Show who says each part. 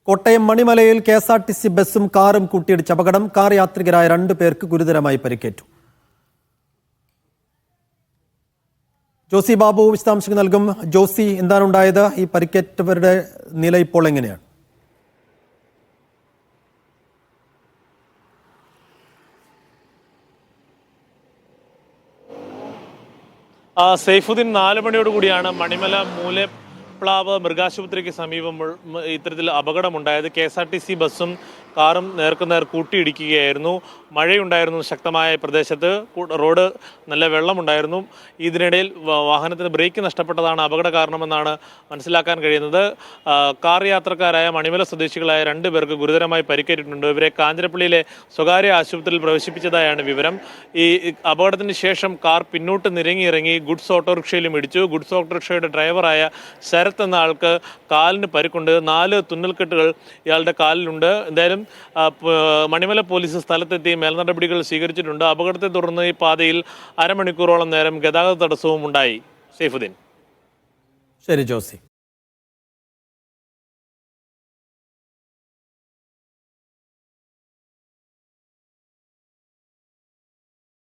Speaker 1: Kottayam മണിമലയിൽ KSRTC ബസ്സും കാറും കൂട്ടിയിടിച്ച അപകടം. കാർ യാത്രികരായ 2 പേർക്ക് ഗുരുതരമായി പരിക്കേറ്റു. ജോസി ബാബു വിശദാംശങ്ങൾ നൽകും. ജോസി, എന്താണ് ഉണ്ടായത്? ഈ പരിക്കേറ്റവരുടെ നില ഇപ്പോൾ എങ്ങനെയാണ്?
Speaker 2: സൈഫുദ്ദീൻ 4 മണിയോടുകൂടിയാണ് മണിമല മൂലപ്ലാവ് മൃഗാശുപത്രിക്ക് സമീപം ഇത്തരത്തിൽ അപകടമുണ്ടായത്. KSRTC ബസ്സും കാറും നേർക്കുനേർ കൂട്ടിയിടിക്കുകയായിരുന്നു. മഴയുണ്ടായിരുന്നു ശക്തമായ പ്രദേശത്ത്, റോഡ് നല്ല വെള്ളമുണ്ടായിരുന്നു. ഇതിനിടയിൽ വാഹനത്തിന് ബ്രേക്ക് നഷ്ടപ്പെട്ടതാണ് അപകട കാരണമെന്നാണ് മനസ്സിലാക്കാൻ കഴിയുന്നത്. കാർ യാത്രക്കാരായ മണിമല സ്വദേശികളായ 2 പേർക്ക് ഗുരുതരമായി പരിക്കേറ്റിട്ടുണ്ട്. ഇവരെ കാഞ്ഞിരപ്പള്ളിയിലെ സ്വകാര്യ ആശുപത്രിയിൽ പ്രവേശിപ്പിച്ചതായാണ് വിവരം. ഈ അപകടത്തിന് ശേഷം കാർ പിന്നോട്ട് നിരങ്ങിയിറങ്ങി ഗുഡ്സ് ഓട്ടോറിക്ഷയിലും ഇടിച്ചു. ഗുഡ്സ് ഓട്ടോറിക്ഷയുടെ ഡ്രൈവറായ ശരത്ത് എന്ന ആൾക്ക് കാലിന് പരിക്കുണ്ട്. 4 തുന്നൽക്കെട്ടുകൾ ഇയാളുടെ കാലിലുണ്ട്. എന്തായാലും മണിമല പോലീസ് സ്ഥലത്തെത്തി മേൽനടപടികൾ സ്വീകരിച്ചിട്ടുണ്ട്. അപകടത്തെ തുടർന്ന് ഈ പാതയിൽ അരമണിക്കൂറോളം നേരം ഗതാഗത തടസ്സവും ഉണ്ടായി. സൈഫുദ്ദീൻ.
Speaker 1: ശരി ജോസി.